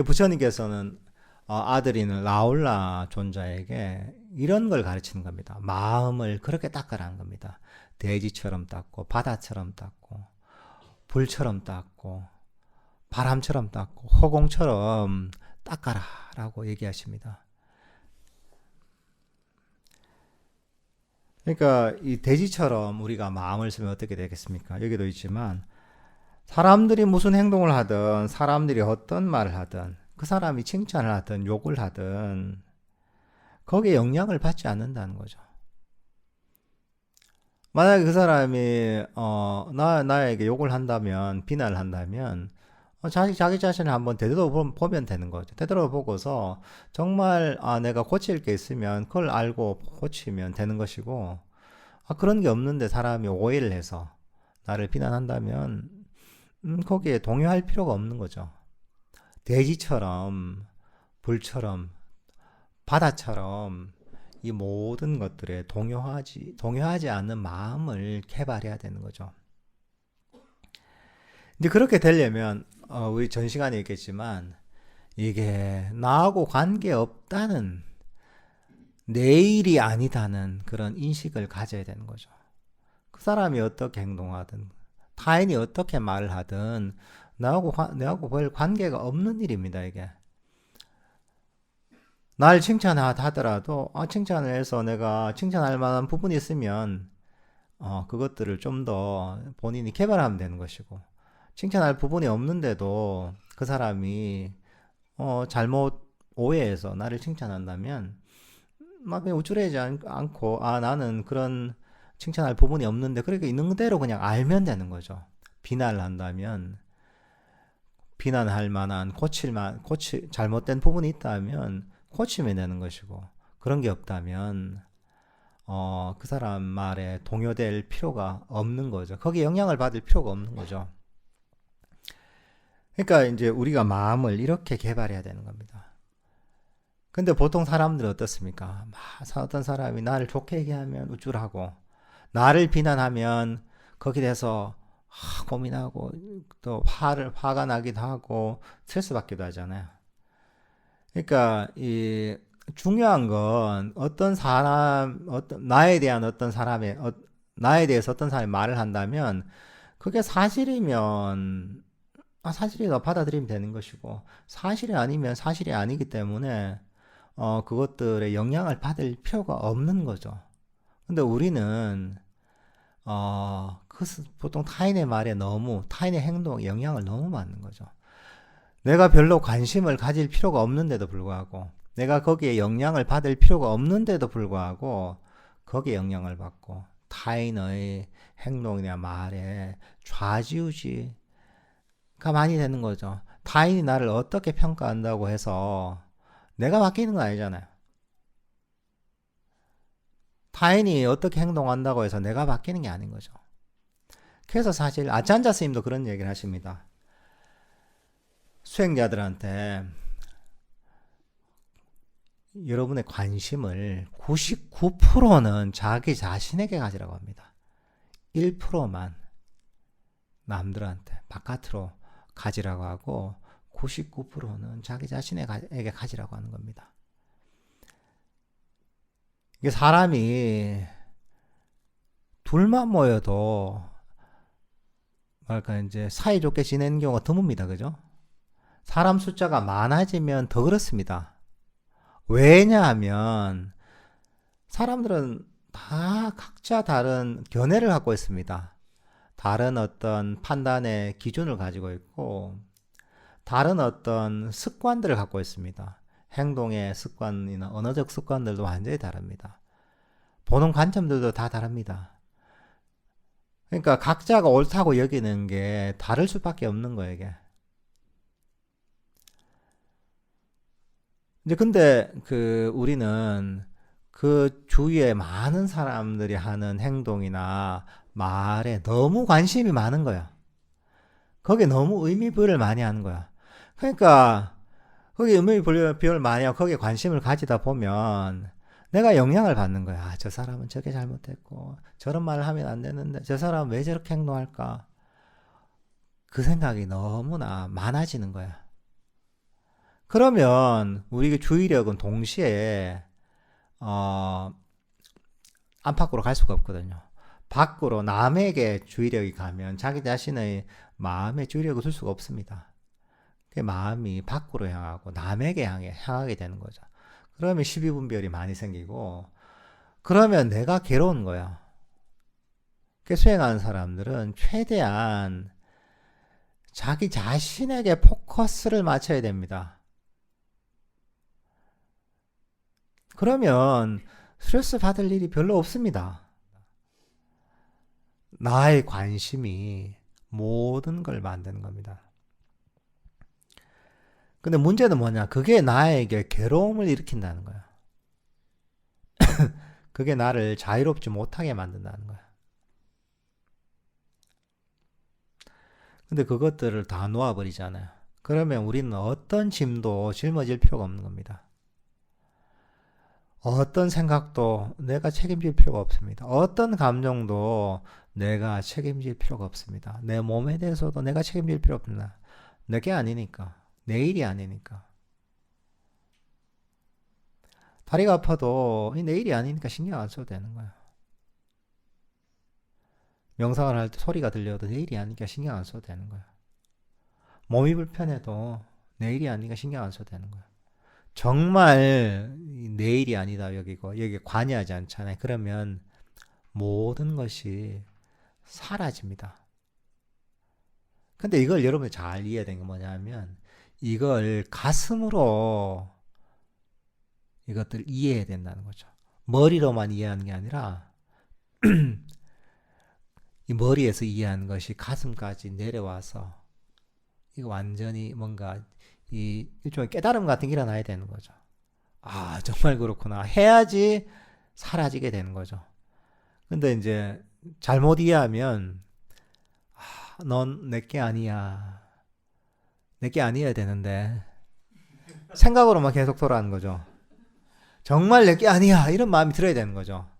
부처님께서는 아들인 라울라 존자에게 이런 걸 가르치는 겁니다. 마음을 그렇게 닦으라는 겁니다. 돼지처럼 닦고, 바다처럼 닦고, 불처럼 닦고, 바람처럼 닦고, 허공처럼 닦아라 라고 얘기하십니다. 그러니까 이 돼지처럼 우리가 마음을 쓰면 어떻게 되겠습니까? 여기도 있지만 사람들이 무슨 행동을 하든, 사람들이 어떤 말을 하든, 그 사람이 칭찬을 하든 욕을 하든 거기에 영향을 받지 않는다는 거죠. 만약에 그 사람이 나에게 욕을 한다면, 비난을 한다면 자기 자신을 한번 되돌아보면 되는 거죠. 되돌아보고서 정말 내가 고칠 게 있으면 그걸 알고 고치면 되는 것이고, 그런 게 없는데 사람이 오해를 해서 나를 비난한다면 거기에 동요할 필요가 없는 거죠. 돼지처럼, 불처럼, 바다처럼 이 모든 것들에 동요하지 않는 마음을 개발해야 되는 거죠. 근데 그렇게 되려면 우리 전 시간에 얘기했지만 이게 나하고 관계없다는, 내일이 아니다는 그런 인식을 가져야 되는 거죠. 그 사람이 어떻게 행동하든, 타인이 어떻게 말을 하든 나하고 별 관계가 없는 일입니다. 이게 날 칭찬하더라도 칭찬을 해서 내가 칭찬할 만한 부분이 있으면 그것들을 좀 더 본인이 개발하면 되는 것이고, 칭찬할 부분이 없는데도 그 사람이 잘못 오해해서 나를 칭찬한다면 막 그냥 우쭐해지 않고 나는 그런 칭찬할 부분이 없는데 그렇게 있는 그대로 그냥 알면 되는 거죠. 비난을 한다면 비난할 만한 잘못된 부분이 있다면 고치면 되는 것이고, 그런 게 없다면 그 사람 말에 동요될 필요가 없는 거죠. 거기에 영향을 받을 필요가 없는 거죠. 그러니까 이제 우리가 마음을 이렇게 개발해야 되는 겁니다. 근데 보통 사람들은 어떻습니까? 어떤 사람이 나를 좋게 얘기하면 우쭐하고, 나를 비난하면 거기에 대해서 고민하고 또 화가 나기도 하고 스트레스 받기도 하잖아요. 그러니까 이 중요한 건 나에 대해서 어떤 사람이 말을 한다면 그게 사실이면 사실이다 받아들이면 되는 것이고, 사실이 아니면 사실이 아니기 때문에 그것들의 영향을 받을 필요가 없는 거죠. 근데 우리는 보통 타인의 행동에 영향을 너무 받는 거죠. 내가 별로 관심을 가질 필요가 없는데도 불구하고, 내가 거기에 영향을 받을 필요가 없는데도 불구하고 거기에 영향을 받고, 타인의 행동이나 말에 좌지우지가 많이 되는 거죠. 타인이 나를 어떻게 평가한다고 해서 내가 바뀌는 건 아니잖아요. 타인이 어떻게 행동한다고 해서 내가 바뀌는 게 아닌 거죠. 그래서 사실 아찬자 스님도 그런 얘기를 하십니다. 수행자들한테 여러분의 관심을 99%는 자기 자신에게 가지라고 합니다. 1%만 남들한테 바깥으로 가지라고 하고 99%는 자기 자신에게 가지라고 하는 겁니다. 이게 사람이 둘만 모여도 이제 사이좋게 지내는 경우가 드뭅니다. 그죠? 사람 숫자가 많아지면 더 그렇습니다. 왜냐하면 사람들은 다 각자 다른 견해를 갖고 있습니다. 다른 어떤 판단의 기준을 가지고 있고, 다른 어떤 습관들을 갖고 있습니다. 행동의 습관이나 언어적 습관들도 완전히 다릅니다. 보는 관점들도 다 다릅니다. 그러니까 각자가 옳다고 여기는 게 다를 수밖에 없는 거예요, 이게. 이제 근데 우리는 그 주위에 많은 사람들이 하는 행동이나 말에 너무 관심이 많은 거야. 거기에 너무 의미부여를 많이 하는 거야. 그러니까 거기에 의미부여를 많이 하고 거기에 관심을 가지다 보면 내가 영향을 받는 거야. 저 사람은 저게 잘못했고 저런 말을 하면 안 되는데 저 사람은 왜 저렇게 행동할까? 그 생각이 너무나 많아지는 거야. 그러면 우리 주의력은 동시에 어, 안팎으로 갈 수가 없거든요. 밖으로 남에게 주의력이 가면 자기 자신의 마음에 주의력을 줄 수가 없습니다. 그 마음이 밖으로 향하고 남에게 향하게 되는 거죠. 그러면 시비분별이 많이 생기고 그러면 내가 괴로운 거야. 그 수행하는 사람들은 최대한 자기 자신에게 포커스를 맞춰야 됩니다. 그러면 스트레스 받을 일이 별로 없습니다. 나의 관심이 모든 걸 만드는 겁니다. 근데 문제는 뭐냐? 그게 나에게 괴로움을 일으킨다는 거야. 그게 나를 자유롭지 못하게 만든다는 거야. 근데 그것들을 다 놓아버리잖아요. 그러면 우리는 어떤 짐도 짊어질 필요가 없는 겁니다. 어떤 생각도 내가 책임질 필요가 없습니다. 어떤 감정도 내가 책임질 필요가 없습니다. 내 몸에 대해서도 내가 책임질 필요 없습니다. 내게 아니니까. 내 일이 아니니까. 다리가 아파도 내 일이 아니니까 신경 안 써도 되는 거야. 명상을 할 때 소리가 들려도 내 일이 아니니까 신경 안 써도 되는 거야. 몸이 불편해도 내 일이 아니니까 신경 안 써도 되는 거야. 정말 내 일이 아니다 여기고 여기에 관여하지 않잖아요. 그러면 모든 것이 사라집니다. 근데 이걸 여러분이 잘 이해되는 게 뭐냐면 이걸 가슴으로 이것들 이해해야 된다는 거죠. 머리로만 이해하는 게 아니라 이 머리에서 이해하는 것이 가슴까지 내려와서 이거 완전히 뭔가 이 일종의 깨달음 같은 게 일어나야 되는 거죠. 아, 정말 그렇구나. 해야지 사라지게 되는 거죠. 근데 이제 잘못 이해하면 넌 내게 아니야. 내게 아니어야 되는데 생각으로만 계속 돌아가는 거죠. 정말 내게 아니야. 이런 마음이 들어야 되는 거죠.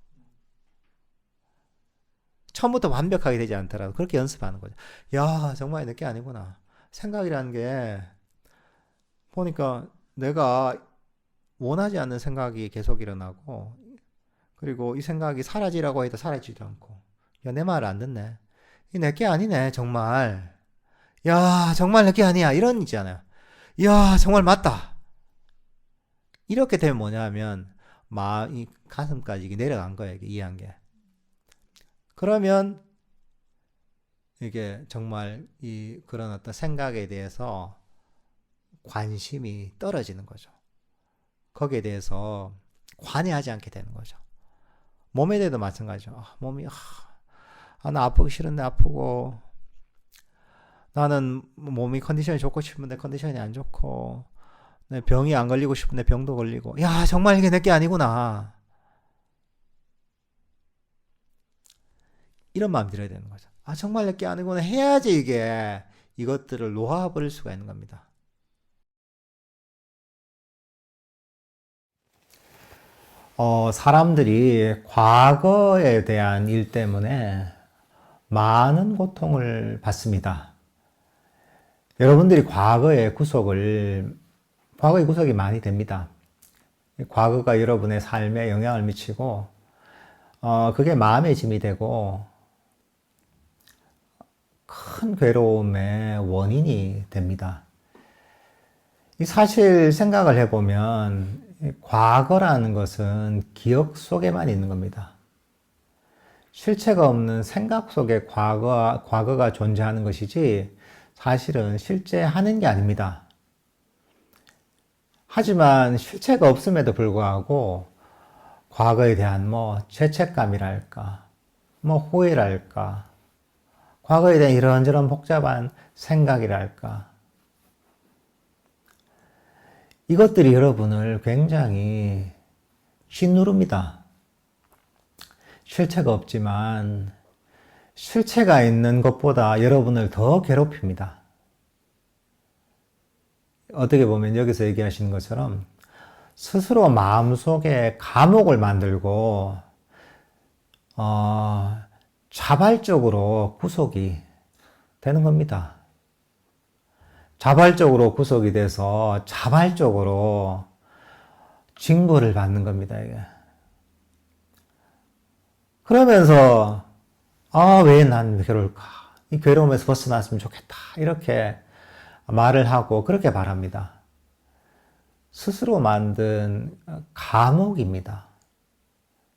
처음부터 완벽하게 되지 않더라도 그렇게 연습하는 거죠. 야, 정말 내게 아니구나. 생각이라는 게 보니까 내가 원하지 않는 생각이 계속 일어나고 그리고 이 생각이 사라지라고 해도 사라지지도 않고 야, 내 말을 안 듣네. 이 내게 아니네 정말. 야, 정말 내게 아니야. 이런 있잖아요. 야, 정말 맞다. 이렇게 되면 뭐냐면 마음이 가슴까지 내려간 거예요. 이게 이해한 게. 그러면 이게 정말 이 그런 어떤 생각에 대해서 관심이 떨어지는 거죠. 거기에 대해서 관여하지 않게 되는 거죠. 몸에 대해도 마찬가지죠. 몸이 나 아프기 싫은데 아프고 나는 몸이 컨디션이 좋고 싶은데 컨디션이 안 좋고 내 병이 안 걸리고 싶은데 병도 걸리고 야 정말 이게 내게 아니구나 이런 마음이 들어야 되는 거죠. 아 정말 내게 아니구나 해야지 이게 이것들을 놓아버릴 수가 있는 겁니다. 사람들이 과거에 대한 일 때문에 많은 고통을 받습니다. 여러분들이 과거의 구속이 많이 됩니다. 과거가 여러분의 삶에 영향을 미치고, 그게 마음의 짐이 되고, 큰 괴로움의 원인이 됩니다. 사실 생각을 해보면, 과거라는 것은 기억 속에만 있는 겁니다. 실체가 없는 생각 속에 과거가 존재하는 것이지, 사실은 실제 하는 게 아닙니다. 하지만 실체가 없음에도 불구하고 과거에 대한 죄책감이랄까, 후회랄까, 과거에 대한 이런저런 복잡한 생각이랄까, 이것들이 여러분을 굉장히 휘누릅니다. 실체가 없지만 실체가 있는 것보다 여러분을 더 괴롭힙니다. 어떻게 보면 여기서 얘기하시는 것처럼 스스로 마음속에 감옥을 만들고 자발적으로 구속이 되는 겁니다. 자발적으로 구속이 돼서 자발적으로 징벌을 받는 겁니다, 이게. 그러면서, 아, 왜 난 괴로울까? 이 괴로움에서 벗어났으면 좋겠다. 이렇게 말을 하고 그렇게 말합니다. 스스로 만든 감옥입니다.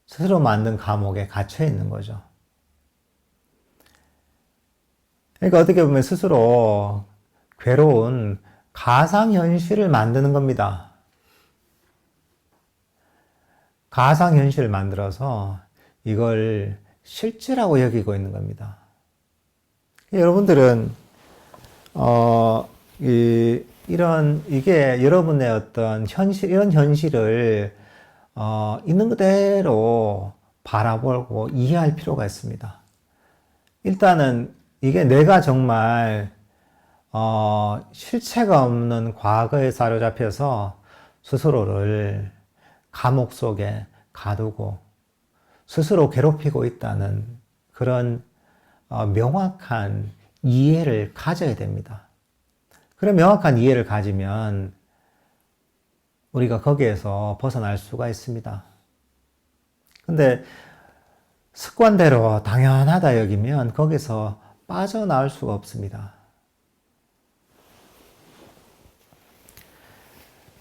스스로 만든 감옥에 갇혀 있는 거죠. 그러니까 어떻게 보면 스스로 괴로운 가상현실을 만드는 겁니다. 가상현실을 만들어서 이걸 실제라고 여기고 있는 겁니다. 여러분들은, 이게 여러분의 어떤 현실, 이런 현실을, 있는 그대로 바라보고 이해할 필요가 있습니다. 일단은 이게 내가 정말 실체가 없는 과거에 사로잡혀서 스스로를 감옥 속에 가두고 스스로 괴롭히고 있다는 그런 명확한 이해를 가져야 됩니다. 그런 명확한 이해를 가지면 우리가 거기에서 벗어날 수가 있습니다. 근데 습관대로 당연하다 여기면 거기서 빠져나올 수가 없습니다.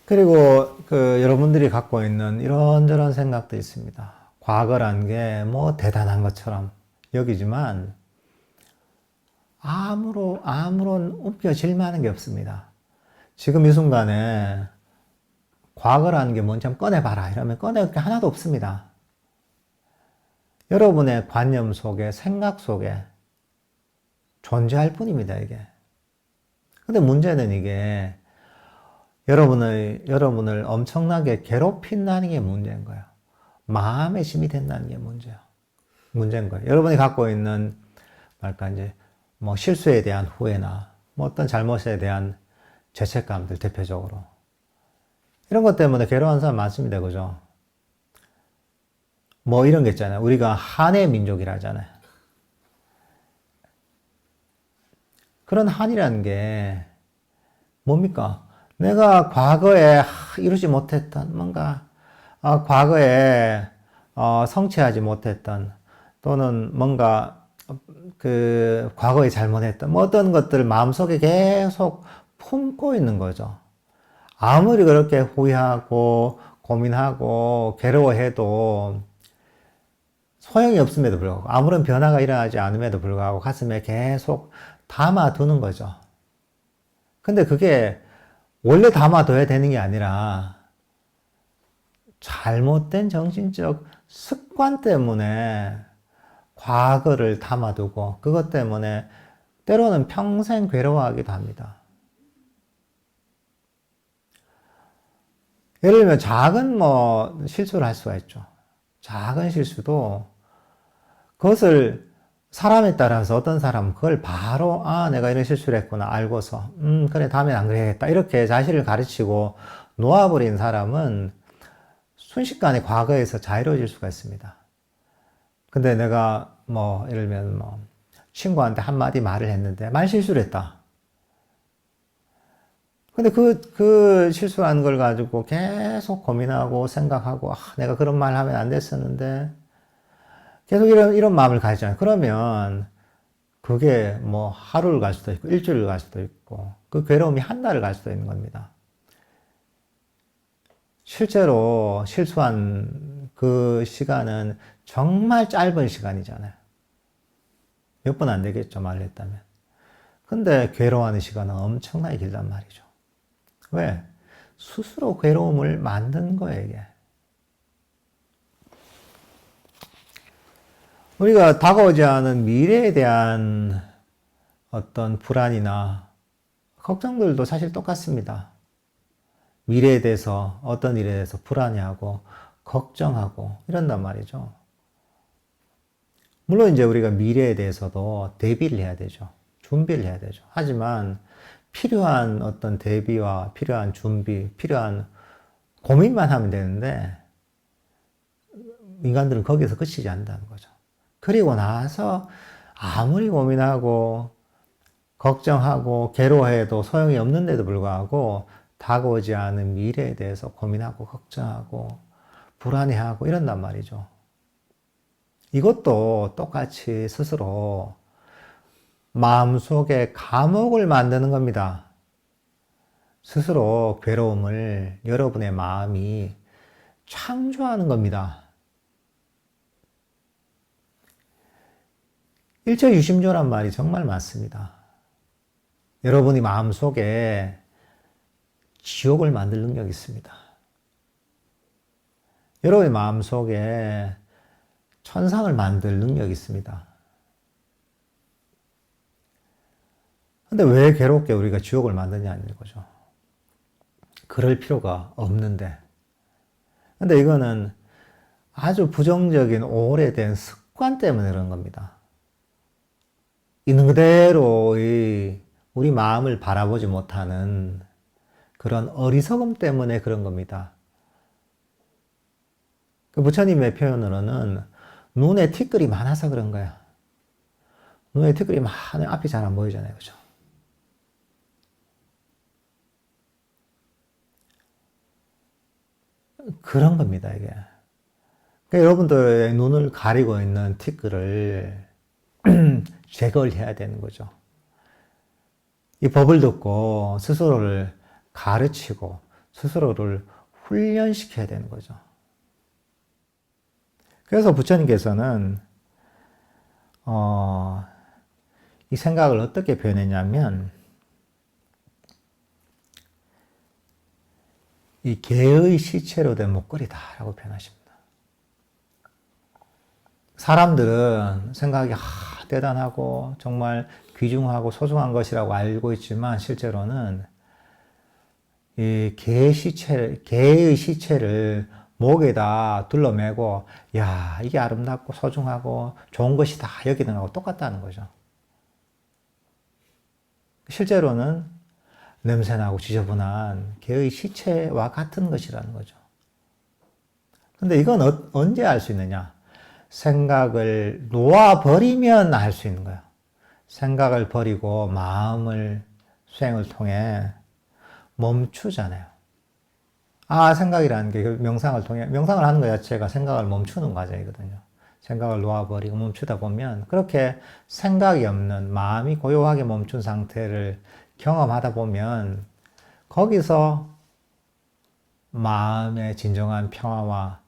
그리고 여러분들이 갖고 있는 이런저런 생각도 있습니다. 과거란 게 뭐 대단한 것처럼 여기지만 아무런 옮겨질 만한 게 없습니다. 지금 이 순간에 과거라는 게 뭔지 한번 꺼내봐라 이러면 꺼낼 게 하나도 없습니다. 여러분의 관념 속에, 생각 속에 존재할 뿐입니다, 이게. 근데 문제는 이게 여러분을 엄청나게 괴롭힌다는 게 문제인 거예요. 마음에 심이 된다는 게 문제인 거예요. 여러분이 갖고 있는, 이제, 뭐 실수에 대한 후회나, 뭐 어떤 잘못에 대한 죄책감들, 대표적으로. 이런 것 때문에 괴로운 사람 많습니다, 그죠? 뭐 이런 게 있잖아요. 우리가 한의 민족이라 하잖아요. 그런 한이라는 게 뭡니까? 내가 과거에 이루지 못했던 뭔가 과거에 성취하지 못했던 또는 뭔가 과거에 잘못했던 뭐 어떤 것들을 마음속에 계속 품고 있는 거죠. 아무리 그렇게 후회하고 고민하고 괴로워해도 소용이 없음에도 불구하고 아무런 변화가 일어나지 않음에도 불구하고 가슴에 계속 담아두는 거죠. 근데 그게 원래 담아둬야 되는 게 아니라 잘못된 정신적 습관 때문에 과거를 담아두고 그것 때문에 때로는 평생 괴로워하기도 합니다. 예를 들면 작은 뭐 실수를 할 수가 있죠. 작은 실수도 그것을 사람에 따라서 어떤 사람은 그걸 바로 내가 이런 실수를 했구나 알고서 그래 다음엔 안 그래야겠다 이렇게 자신을 가르치고 놓아버린 사람은 순식간에 과거에서 자유로워질 수가 있습니다. 근데 내가 뭐 예를 들면 뭐 친구한테 한마디 말을 했는데 말 실수를 했다. 근데 그 실수한 걸 가지고 계속 고민하고 생각하고 내가 그런 말 하면 안 됐었는데 계속 이런 마음을 가지잖아요. 그러면 그게 뭐 하루를 갈 수도 있고 일주일을 갈 수도 있고 그 괴로움이 한 달을 갈 수도 있는 겁니다. 실제로 실수한 그 시간은 정말 짧은 시간이잖아요. 몇 번 안 되겠죠, 말을 했다면. 근데 괴로워하는 시간은 엄청나게 길단 말이죠. 왜? 스스로 괴로움을 만든 거예요, 이게. 우리가 다가오지 않은 미래에 대한 어떤 불안이나 걱정들도 사실 똑같습니다. 미래에 대해서, 어떤 일에 대해서 불안해하고, 걱정하고, 이런단 말이죠. 물론 이제 우리가 미래에 대해서도 대비를 해야 되죠. 준비를 해야 되죠. 하지만 필요한 어떤 대비와 필요한 준비, 필요한 고민만 하면 되는데, 인간들은 거기서 그치지 않는다는 거죠. 그리고 나서 아무리 고민하고 걱정하고 괴로워해도 소용이 없는데도 불구하고 다가오지 않은 미래에 대해서 고민하고 걱정하고 불안해하고 이런단 말이죠. 이것도 똑같이 스스로 마음속에 감옥을 만드는 겁니다. 스스로 괴로움을 여러분의 마음이 창조하는 겁니다. 일체유심조란 말이 정말 맞습니다. 여러분이 마음속에 지옥을 만들 능력이 있습니다. 여러분의 마음속에 천상을 만들 능력이 있습니다. 근데 왜 괴롭게 우리가 지옥을 만드냐는 거죠. 그럴 필요가 없는데. 근데 이거는 아주 부정적인 오래된 습관 때문에 그런 겁니다. 있는 그대로의 우리 마음을 바라보지 못하는 그런 어리석음 때문에 그런 겁니다. 그 부처님의 표현으로는 눈에 티끌이 많아서 그런 거야. 눈에 티끌이 많으면 앞이 잘 안 보이잖아요. 그죠? 그런 겁니다, 이게. 그러니까 여러분들의 눈을 가리고 있는 티끌을 제거를 해야 되는 거죠. 이 법을 듣고 스스로를 가르치고 스스로를 훈련시켜야 되는 거죠. 그래서 부처님께서는 이 생각을 어떻게 표현했냐면 이 개의 시체로 된 목걸이다라고 표현하십니다. 사람들은 생각이 대단하고 정말 귀중하고 소중한 것이라고 알고 있지만 실제로는 이 개의 시체를 목에다 둘러매고 야 이게 아름답고 소중하고 좋은 것이다 여기는 거하고 똑같다는 거죠. 실제로는 냄새나고 지저분한 개의 시체와 같은 것이라는 거죠. 근데 이건 언제 알 수 있느냐? 생각을 놓아버리면 알 수 있는 거예요. 생각을 버리고 마음을 수행을 통해 멈추잖아요. 생각이라는 게 명상을 통해, 명상을 하는 것 자체가 생각을 멈추는 과정이거든요. 생각을 놓아버리고 멈추다 보면 그렇게 생각이 없는 마음이 고요하게 멈춘 상태를 경험하다 보면 거기서 마음의 진정한 평화와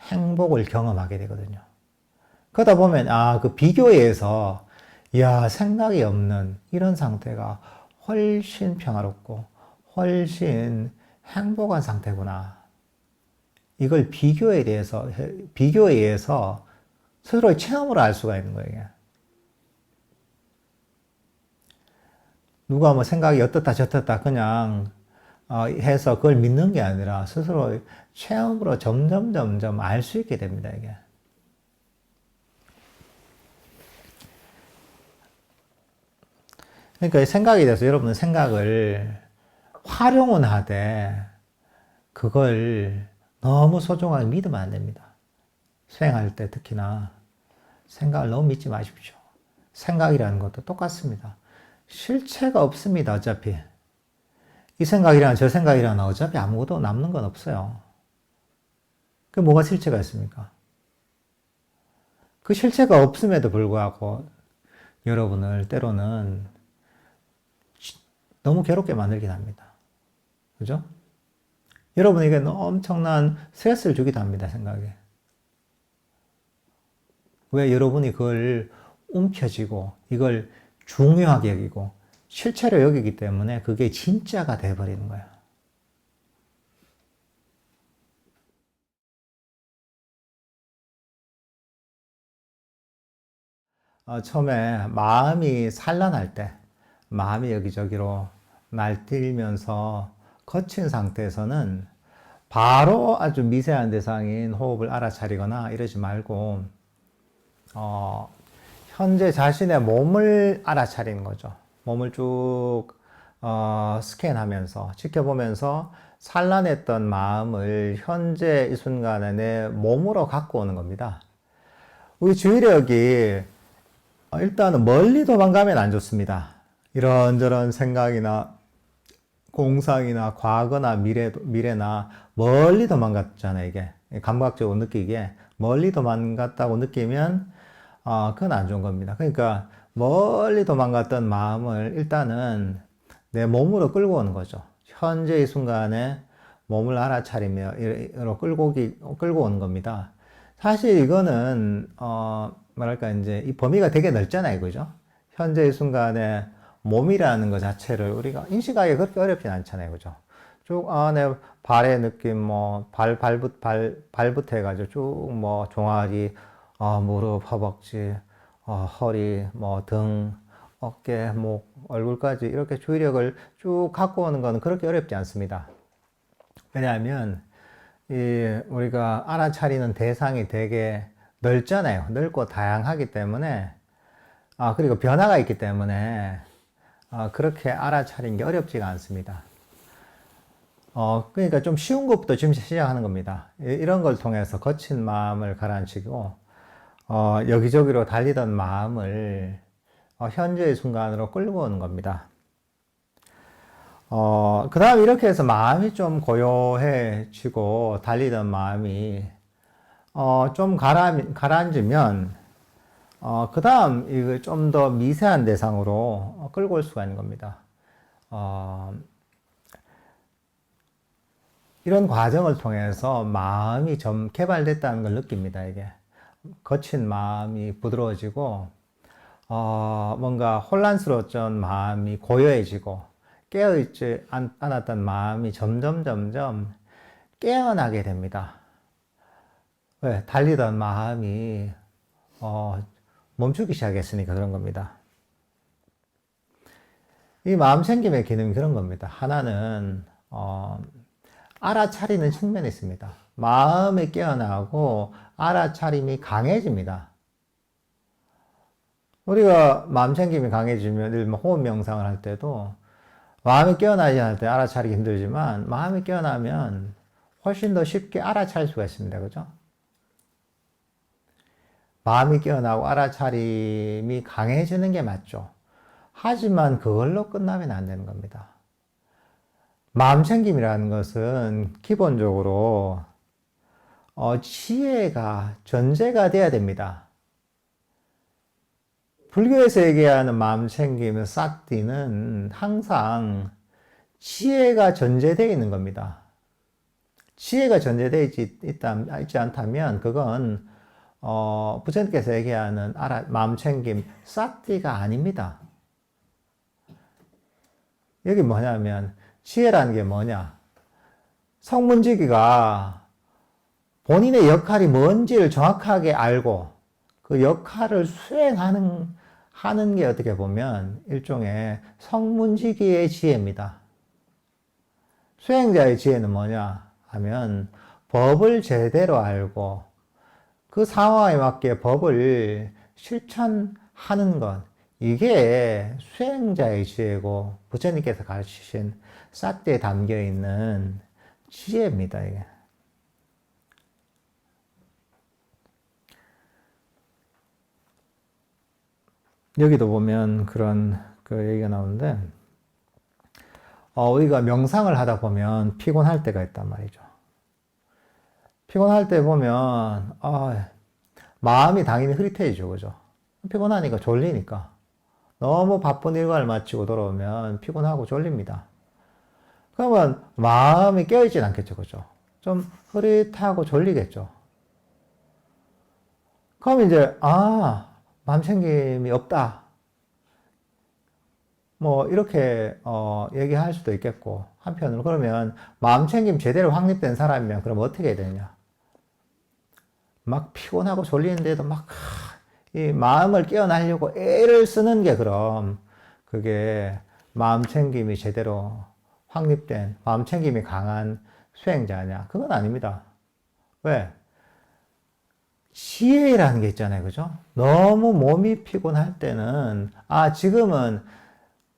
행복을 경험하게 되거든요. 그러다 보면 그 비교에 의해서 생각이 없는 이런 상태가 훨씬 평화롭고 훨씬 행복한 상태구나. 이걸 비교에 의해서 스스로의 체험으로 알 수가 있는 거예요. 누가 뭐 생각이 어떻다 저떻다 그냥 해서 그걸 믿는 게 아니라 스스로 체험으로 점점 알 수 있게 됩니다, 이게. 그러니까 생각에 대해서 여러분은 생각을 활용은 하되 그걸 너무 소중하게 믿으면 안 됩니다. 수행할 때 특히나 생각을 너무 믿지 마십시오. 생각이라는 것도 똑같습니다. 실체가 없습니다, 어차피. 이 생각이랑 저 생각이랑 어차피 아무것도 남는 건 없어요. 그 뭐가 실체가 있습니까? 그 실체가 없음에도 불구하고 여러분을 때로는 너무 괴롭게 만들긴 합니다. 그죠? 여러분에게 엄청난 스트레스를 주기도 합니다, 생각에. 왜 여러분이 그걸 움켜쥐고 이걸 중요하게 여기고 실체로 여기기 때문에 그게 진짜가 돼버리는 거예요. 처음에 마음이 산란할 때, 마음이 여기저기로 날뛰면서 거친 상태에서는 바로 아주 미세한 대상인 호흡을 알아차리거나 이러지 말고, 현재 자신의 몸을 알아차리는 거죠. 몸을 쭉, 스캔하면서, 지켜보면서 산란했던 마음을 현재 이 순간에 내 몸으로 갖고 오는 겁니다. 우리 주의력이 일단은 멀리 도망가면 안 좋습니다. 이런저런 생각이나 공상이나 과거나 미래나 멀리 도망갔잖아요, 이게. 감각적으로 느끼기에. 멀리 도망갔다고 느끼면, 그건 안 좋은 겁니다. 그러니까, 멀리 도망갔던 마음을 일단은 내 몸으로 끌고 오는 거죠. 현재의 순간에 몸을 알아차리며, 끌고 오는 겁니다. 사실 이거는, 뭐랄까, 이제 이 범위가 되게 넓잖아요, 그죠? 현재의 순간에 몸이라는 것 자체를 우리가 인식하기 그렇게 어렵진 않잖아요. 그죠? 쭉, 내 발의 느낌, 뭐, 발부터 해가지고 쭉, 뭐, 종아리, 무릎, 허벅지, 허리, 뭐, 등, 어깨, 목, 얼굴까지 이렇게 주의력을 쭉 갖고 오는 건 그렇게 어렵지 않습니다. 왜냐하면, 우리가 알아차리는 대상이 되게 넓잖아요. 넓고 다양하기 때문에, 그리고 변화가 있기 때문에, 그렇게 알아차리는 게 어렵지가 않습니다. 그러니까 좀 쉬운 것부터 지금 시작하는 겁니다. 이런 걸 통해서 거친 마음을 가라앉히고, 여기저기로 달리던 마음을 현재의 순간으로 끌고 오는 겁니다. 그 다음 이렇게 해서 마음이 좀 고요해지고 달리던 마음이 좀 가라앉으면 그 다음 이거 좀 더 미세한 대상으로 끌고 올 수가 있는 겁니다. 이런 과정을 통해서 마음이 좀 개발됐다는 걸 느낍니다. 이게 거친 마음이 부드러워지고 뭔가 혼란스러웠던 마음이 고요해지고 깨어있지 않았던 마음이 점점 깨어나게 됩니다. 왜? 달리던 마음이 멈추기 시작했으니까 그런 겁니다. 이 마음 챙김의 기능이 그런 겁니다. 하나는 알아차리는 측면이 있습니다. 마음이 깨어나고 알아차림이 강해집니다. 우리가 마음 챙김이 강해지면 일반 호흡 명상을 할 때도 마음이 깨어나지 않을 때 알아차리기 힘들지만 마음이 깨어나면 훨씬 더 쉽게 알아차릴 수가 있습니다. 그죠? 마음이 깨어나고 알아차림이 강해지는 게 맞죠. 하지만 그걸로 끝나면 안 되는 겁니다. 마음 챙김이라는 것은 기본적으로 지혜가 전제가 돼야 됩니다. 불교에서 얘기하는 마음 챙김은 사티는 항상 지혜가 전제되어 있는 겁니다. 지혜가 전제되어 있지 않다면 그건 부처님께서 얘기하는 마음 챙김 사티가 아닙니다. 여기 뭐냐면 지혜라는 게 뭐냐? 성문지기가 본인의 역할이 뭔지를 정확하게 알고 그 역할을 수행하는 게 어떻게 보면 일종의 성문지기의 지혜입니다. 수행자의 지혜는 뭐냐 하면 법을 제대로 알고 그 상황에 맞게 법을 실천하는 것, 이게 수행자의 지혜고 부처님께서 가르치신 사티에 담겨 있는 지혜입니다. 이게. 여기도 보면 그런 그 얘기가 나오는데 우리가 명상을 하다 보면 피곤할 때가 있단 말이죠. 피곤할 때 보면 마음이 당연히 흐릿해지죠. 그죠? 피곤하니까 졸리니까. 너무 바쁜 일과를 마치고 돌아오면 피곤하고 졸립니다. 그러면 마음이 깨어있진 않겠죠. 그죠? 좀 흐릿하고 졸리겠죠. 그럼 이제 마음 챙김이 없다. 뭐 이렇게 얘기할 수도 있겠고, 한편으로 그러면 마음 챙김 제대로 확립된 사람이면 그럼 어떻게 해야 되느냐? 막 피곤하고 졸리는데도 막 이 마음을 깨어나려고 애를 쓰는 게 그럼 그게 마음 챙김이 제대로 확립된, 마음 챙김이 강한 수행자냐? 그건 아닙니다. 왜? 지혜라는 게 있잖아요. 그죠? 너무 몸이 피곤할 때는 지금은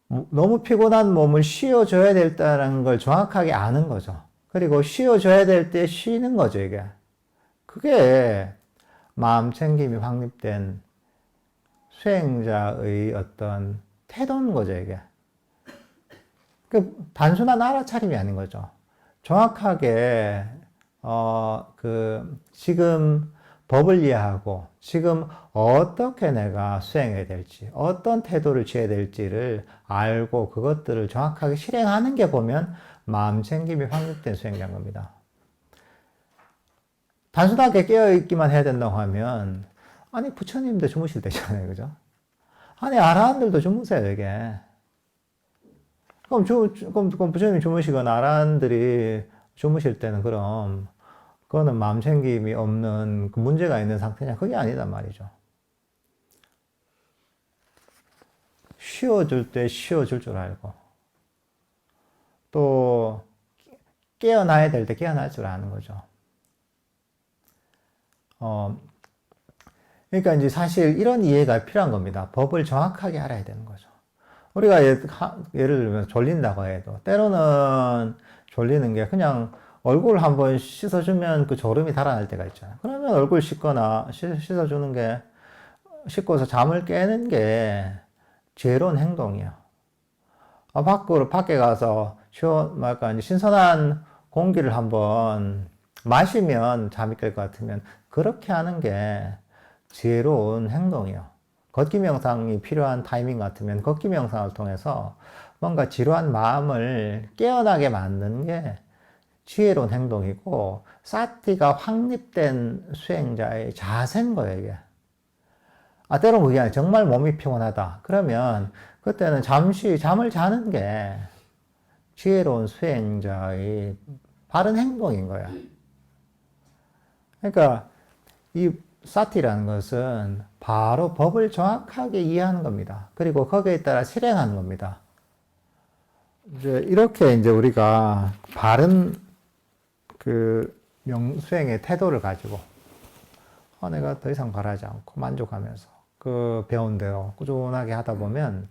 너무 피곤한 몸을 쉬어줘야 된다는 걸 정확하게 아는 거죠. 그리고 쉬어줘야 될 때 쉬는 거죠, 이게. 그게 마음 챙김이 확립된 수행자의 어떤 태도인 거죠, 이게. 단순한 알아차림이 아닌 거죠. 정확하게, 지금 법을 이해하고, 지금 어떻게 내가 수행해야 될지, 어떤 태도를 취해야 될지를 알고, 그것들을 정확하게 실행하는 게 보면, 마음 챙김이 확립된 수행자인 겁니다. 단순하게 깨어있기만 해야 된다고 하면, 아니, 부처님도 주무실 때잖아요, 그죠? 아니, 아라한들도 주무세요, 이게. 그럼 부처님이 주무시거나 아라한들이 주무실 때는 그럼, 그거는 마음 챙김이 없는 그 문제가 있는 상태냐? 그게 아니단 말이죠. 쉬어줄 때 쉬어줄 줄 알고, 또, 깨어나야 될 때 깨어날 줄 아는 거죠. 그러니까 이제 사실 이런 이해가 필요한 겁니다. 법을 정확하게 알아야 되는 거죠. 우리가 예를 들면 졸린다고 해도, 때로는 졸리는 게 그냥 얼굴 한번 씻어주면 그 졸음이 달아날 때가 있잖아요. 그러면 얼굴 씻거나 씻어주는 게, 씻고서 잠을 깨는 게 지혜로운 행동이에요. 밖에 가서 뭐랄까, 신선한 공기를 한번 마시면 잠이 깰 것 같으면 그렇게 하는 게 지혜로운 행동이에요. 걷기 명상이 필요한 타이밍 같으면 걷기 명상을 통해서 뭔가 지루한 마음을 깨어나게 만드는 게 지혜로운 행동이고, 사티가 확립된 수행자의 자세인 거예요, 이게. 때로는 그게 아니라 정말 몸이 피곤하다. 그러면 그때는 잠시 잠을 자는 게 지혜로운 수행자의 바른 행동인 거야. 그러니까 이 사티라는 것은 바로 법을 정확하게 이해하는 겁니다. 그리고 거기에 따라 실행하는 겁니다. 이렇게 우리가 바른 수행의 태도를 가지고, 내가 더 이상 바라지 않고 만족하면서 그 배운 대로 꾸준하게 하다 보면,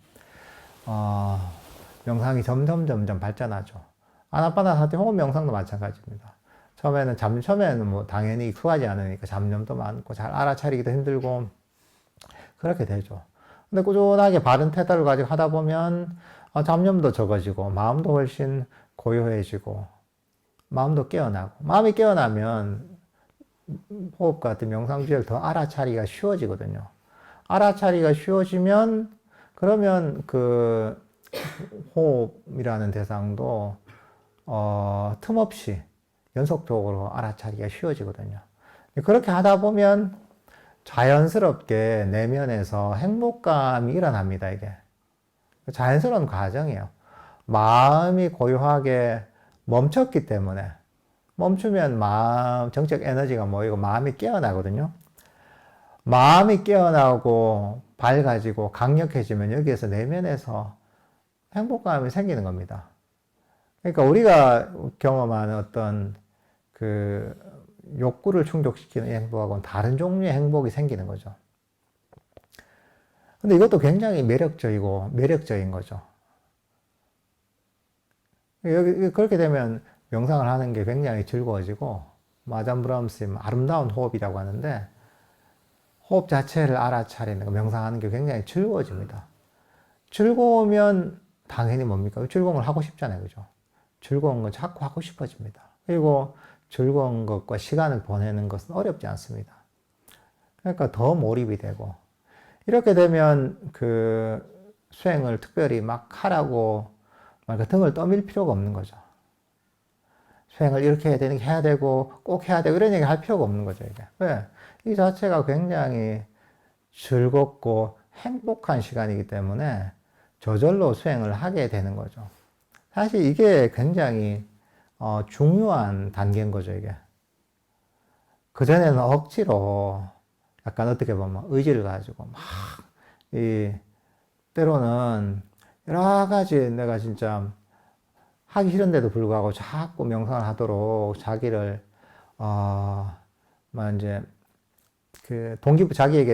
명상이 점점 발전하죠. 아나파나사티 호흡 명상도 마찬가지입니다. 처음에는 뭐 당연히 익숙하지 않으니까 잡념도 많고 잘 알아차리기도 힘들고 그렇게 되죠. 근데 꾸준하게 바른 태도를 가지고 하다 보면 잡념도 적어지고 마음도 훨씬 고요해지고 마음도 깨어나고, 마음이 깨어나면 호흡 같은 명상주의를 더 알아차리기가 쉬워지거든요. 알아차리기가 쉬워지면 그러면 그 호흡이라는 대상도 틈없이 연속적으로 알아차리기가 쉬워지거든요. 그렇게 하다 보면 자연스럽게 내면에서 행복감이 일어납니다, 이게. 자연스러운 과정이에요. 마음이 고요하게 멈췄기 때문에, 멈추면 정적 에너지가 모이고 마음이 깨어나거든요. 마음이 깨어나고 밝아지고 강력해지면 여기에서 내면에서 행복감이 생기는 겁니다. 그러니까 우리가 경험하는 어떤 욕구를 충족시키는 행복하고는 다른 종류의 행복이 생기는 거죠. 근데 이것도 굉장히 매력적인 거죠. 그렇게 되면 명상을 하는 게 굉장히 즐거워지고, 마잠 브람스의 아름다운 호흡이라고 하는데, 호흡 자체를 알아차리는, 명상하는 게 굉장히 즐거워집니다. 즐거우면 당연히 뭡니까? 즐거운 걸 하고 싶잖아요, 그죠? 즐거운 건 자꾸 하고 싶어집니다. 그리고 즐거운 것과 시간을 보내는 것은 어렵지 않습니다. 그러니까 더 몰입이 되고, 이렇게 되면 수행을 특별히 막 하라고 등을 떠밀 필요가 없는 거죠. 수행을 이렇게 해야 되고 꼭 해야 되고 이런 얘기 할 필요가 없는 거죠, 이게. 왜? 이 자체가 굉장히 즐겁고 행복한 시간이기 때문에 저절로 수행을 하게 되는 거죠. 사실 이게 굉장히 중요한 단계인 거죠, 이게. 그전에는 억지로 약간 어떻게 보면 의지를 가지고 때로는 여러 가지 내가 진짜 하기 싫은데도 불구하고 자꾸 명상을 하도록 자기를, 이제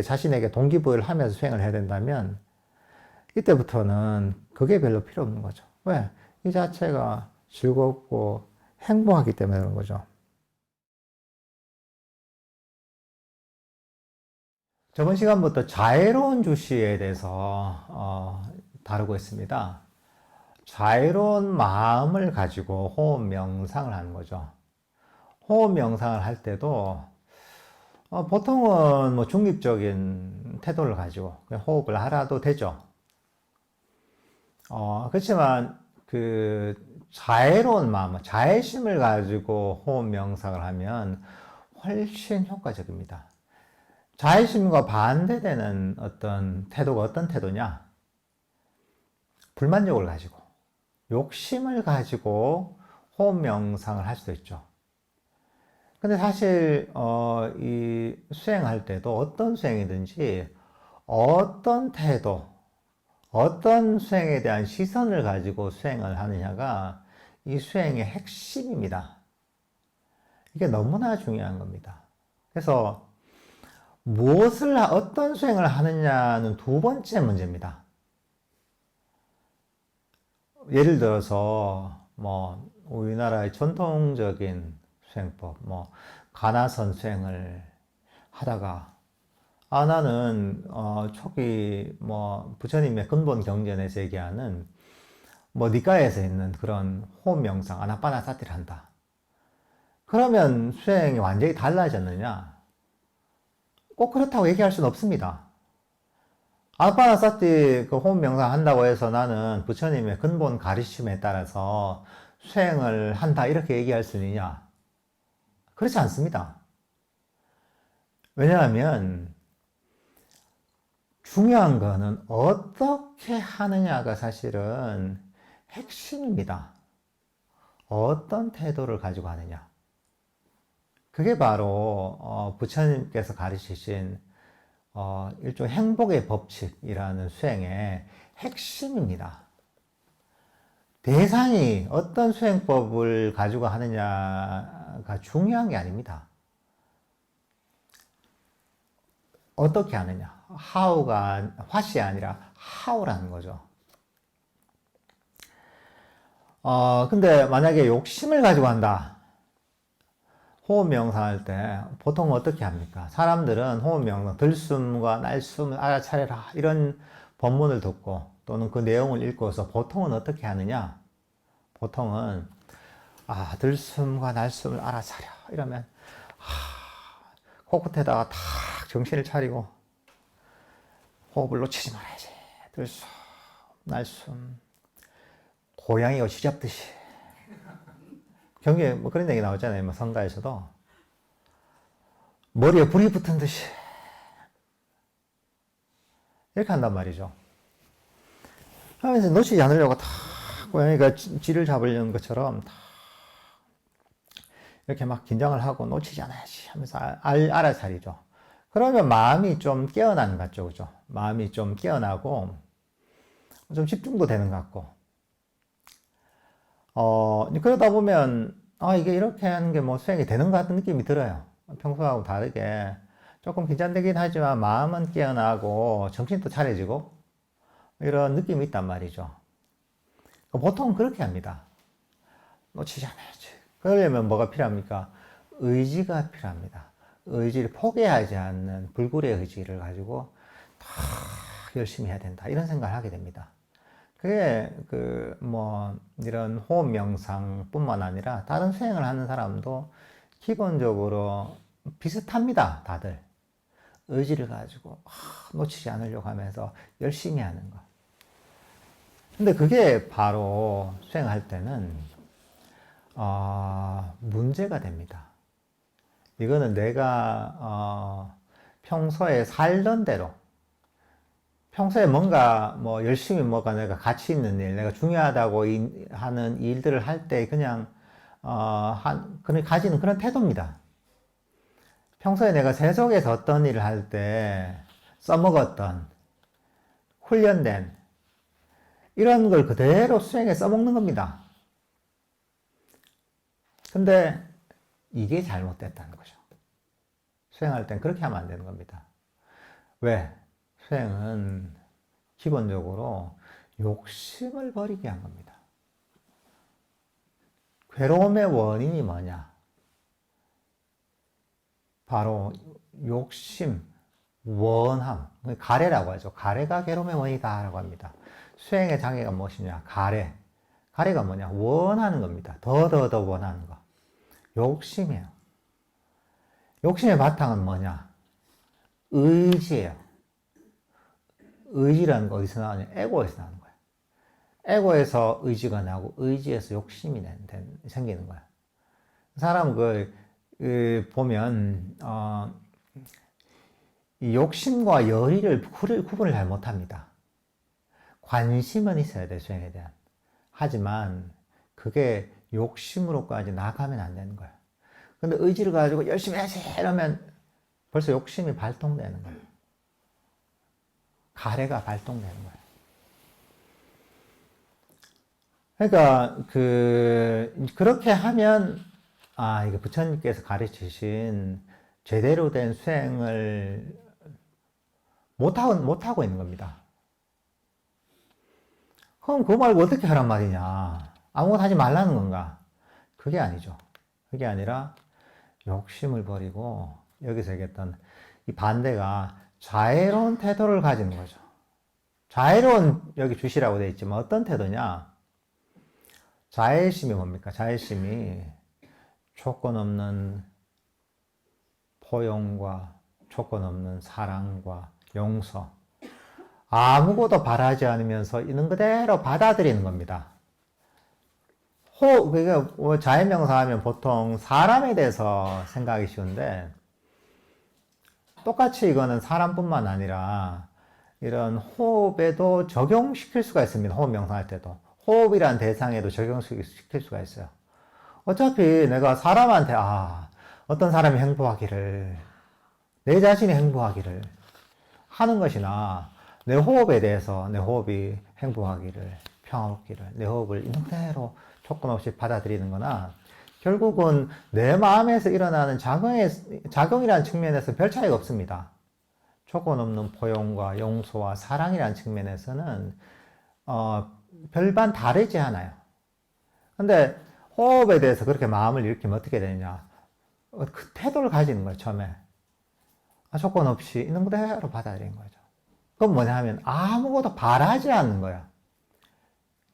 자신에게 동기부여를 하면서 수행을 해야 된다면 이때부터는 그게 별로 필요 없는 거죠. 왜? 이 자체가 즐겁고 행복하기 때문에 그런 거죠. 저번 시간부터 자애로운 주시에 대해서 다루고 있습니다. 자유로운 마음을 가지고 호흡 명상을 하는 거죠. 호흡 명상을 할 때도 보통은 뭐 중립적인 태도를 가지고 그냥 호흡을 하라도 되죠. 그렇지만 그 자애로운 마음, 자애심을 가지고 호흡 명상을 하면 훨씬 효과적입니다. 자애심과 반대되는 어떤 태도가 어떤 태도냐? 불만족을 가지고, 욕심을 가지고 호흡 명상을 할 수도 있죠. 근데 사실 이 수행할 때도 어떤 수행이든지 어떤 태도, 어떤 수행에 대한 시선을 가지고 수행을 하느냐가 이 수행의 핵심입니다. 이게 너무나 중요한 겁니다. 그래서 어떤 수행을 하느냐는 두 번째 문제입니다. 예를 들어서 뭐 우리나라의 전통적인 수행법, 뭐 가나선 수행을 하다가 나는 초기 뭐 부처님의 근본 경전에서 얘기하는 뭐 니까에서 있는 그런 호흡 명상 아나파나사티를 한다. 그러면 수행이 완전히 달라졌느냐? 꼭 그렇다고 얘기할 수는 없습니다. 아나파나사티 그 호흡 명상 한다고 해서 나는 부처님의 근본 가르침에 따라서 수행을 한다 이렇게 얘기할 수 있느냐? 그렇지 않습니다. 왜냐하면 중요한 거는 어떻게 하느냐가 사실은 핵심입니다. 어떤 태도를 가지고 하느냐. 그게 바로 부처님께서 가르치신 일종의 행복의 법칙이라는 수행의 핵심입니다. 대상이 어떤 수행법을 가지고 하느냐가 중요한 게 아닙니다. 어떻게 하느냐. how가 what이 아니라 how라는 거죠. 근데 만약에 욕심을 가지고 한다. 호흡 명상할 때 보통 어떻게 합니까? 사람들은 호흡 명상, 들숨과 날숨을 알아차려라 이런 법문을 듣고 또는 그 내용을 읽고서 보통은 어떻게 하느냐? 보통은 들숨과 날숨을 알아차려 이러면 코끝에다가 탁 정신을 차리고 호흡을 놓치지 말아야지. 들숨, 날숨, 고양이가 쥐잡듯이. 경기에 뭐 그런 얘기 나오잖아요. 뭐 성가에서도. 머리에 불이 붙은 듯이. 이렇게 한단 말이죠. 하면서 놓치지 않으려고 탁 고양이가 쥐를 잡으려는 것처럼 탁 이렇게 막 긴장을 하고 놓치지 않아야지 하면서 알아차리죠. 그러면 마음이 좀 깨어나는 것 같죠. 그죠? 마음이 좀 깨어나고 좀 집중도 되는 것 같고. 그러다 보면, 이게 이렇게 하는 게 뭐 수행이 되는 것 같은 느낌이 들어요. 평소하고 다르게. 조금 긴장되긴 하지만 마음은 깨어나고 정신도 차려지고 이런 느낌이 있단 말이죠. 보통 그렇게 합니다. 놓치지 않아야지. 그러려면 뭐가 필요합니까? 의지가 필요합니다. 의지를 포기하지 않는 불굴의 의지를 가지고 다 열심히 해야 된다. 이런 생각을 하게 됩니다. 그게 이런 호흡 명상뿐만 아니라 다른 수행을 하는 사람도 기본적으로 비슷합니다. 다들 의지를 가지고 놓치지 않으려고 하면서 열심히 하는 거. 근데 그게 바로 수행할 때는 문제가 됩니다. 이거는 내가 평소에 살던 대로 평소에 뭔가 뭐 열심히 뭐가 내가 가치 있는 일, 내가 중요하다고 하는 일들을 할 때 그냥 그냥 가지는 그런 태도입니다. 평소에 내가 세속에서 어떤 일을 할 때 써먹었던 훈련된 이런 걸 그대로 수행에 써먹는 겁니다. 근데 이게 잘못됐다는 거죠. 수행할 땐 그렇게 하면 안 되는 겁니다. 왜? 수행은 기본적으로 욕심을 버리게 한 겁니다. 괴로움의 원인이 뭐냐? 바로 욕심, 원함, 가래라고 하죠. 가래가 괴로움의 원이다 라고 합니다. 수행의 장애가 무엇이냐? 가래. 가래가 뭐냐? 원하는 겁니다. 더 원하는 거. 욕심이에요. 욕심의 바탕은 뭐냐? 의지예요. 의지라는 거 어디서 나오냐? 에고에서 나오는 거예요. 에고에서 의지가 나고 의지에서 욕심이 생기는 거예요. 사람 보면 이 욕심과 열의를 구분을 잘 못합니다. 관심은 있어야 돼, 수행에 대한. 하지만 그게 욕심으로까지 나가면 안 되는 거예요. 근데 의지를 가지고 열심히 해야지 이러면 벌써 욕심이 발동되는 거예요. 가래가 발동되는 거예요. 그러니까 그렇게 하면 이게 부처님께서 가르치신 제대로 된 수행을 못하고 있는 겁니다. 그럼 그 말고 어떻게 하란 말이냐? 아무것도 하지 말라는 건가? 그게 아니죠. 그게 아니라 욕심을 버리고 여기서 얘기했던 이 반대가 자애로운 태도를 가지는 거죠. 자애로운 여기 주시라고 되어 있지만 어떤 태도냐? 자애심이 뭡니까? 자애심이 조건 없는 포용과 조건 없는 사랑과 용서, 아무것도 바라지 않으면서 있는 그대로 받아들이는 겁니다. 그러니까 자애명사 하면 보통 사람에 대해서 생각이 쉬운데, 똑같이 이거는 사람뿐만 아니라 이런 호흡에도 적용시킬 수가 있습니다. 호흡 명상할 때도. 호흡이란 대상에도 적용시킬 수가 있어요. 어차피 내가 사람한테, 어떤 사람이 행복하기를, 내 자신이 행복하기를 하는 것이나, 내 호흡에 대해서 내 호흡이 행복하기를, 평화롭기를, 내 호흡을 있는 그대로 조건 없이 받아들이는 거나, 결국은 내 마음에서 일어나는 작용이라는 측면에서 별 차이가 없습니다. 조건 없는 포용과 용서와 사랑이라는 측면에서는, 별반 다르지 않아요. 근데 호흡에 대해서 그렇게 마음을 일으키면 어떻게 되느냐. 그 태도를 가지는 거예요, 처음에. 조건 없이 있는 그대로 받아들이는 거죠. 그건 뭐냐 하면 아무것도 바라지 않는 거야.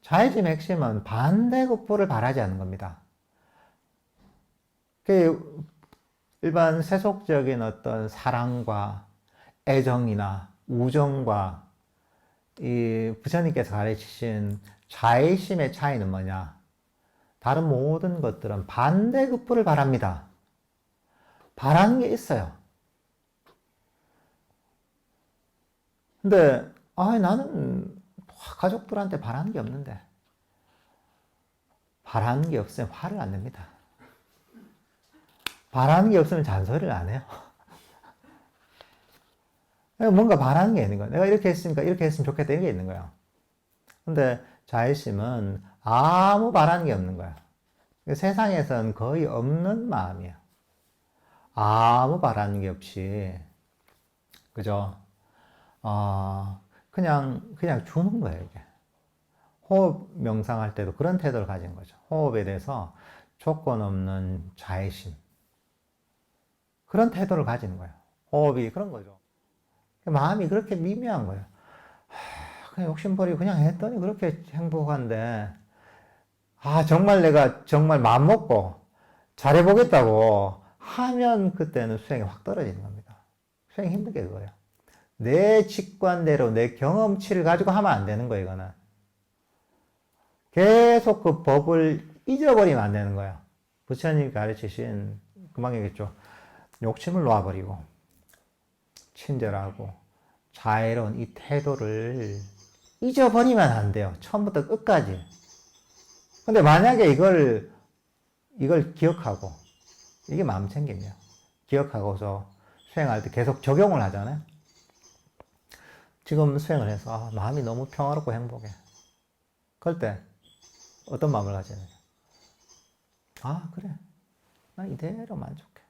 자의심의 핵심은 반대급부를 바라지 않는 겁니다. 그 일반 세속적인 어떤 사랑과 애정이나 우정과 이 부처님께서 가르치신 자의심의 차이는 뭐냐? 다른 모든 것들은 반대급부를 바랍니다. 바라는 게 있어요. 근데 나는 가족들한테 바라는 게 없는데, 바라는 게 없으면 화를 안 냅니다. 바라는 게 없으면 잔소리를 안 해요. 뭔가 바라는 게 있는 거야. 내가 이렇게 했으니까 이렇게 했으면 좋겠다, 이게 있는 거야. 근데 자의심은 아무 바라는 게 없는 거야. 세상에선 거의 없는 마음이야. 아무 바라는 게 없이, 그죠? 그냥 주는 거예요, 이게. 호흡 명상할 때도 그런 태도를 가진 거죠. 호흡에 대해서 조건 없는 자애심. 그런 태도를 가지는 거예요. 호흡이 그런 거죠. 마음이 그렇게 미묘한 거예요. 그냥 욕심버리고 그냥 했더니 그렇게 행복한데, 정말 내가 정말 마음먹고 잘해보겠다고 하면 그때는 수행이 확 떨어지는 겁니다. 수행이 힘든 게 그거예요. 내 직관대로 내 경험치를 가지고 하면 안 되는 거예요, 이거는. 계속 그 법을 잊어버리면 안 되는 거예요. 부처님이 가르치신, 금방 얘기했죠. 욕심을 놓아버리고, 친절하고, 자애로운 이 태도를 잊어버리면 안 돼요. 처음부터 끝까지. 근데 만약에 이걸 기억하고, 이게 마음 챙김이에요. 기억하고서 수행할 때 계속 적용을 하잖아요. 지금 수행을 해서 마음이 너무 평화롭고 행복해. 그럴 때 어떤 마음을 가지느냐. 그래. 나 이대로 만족해.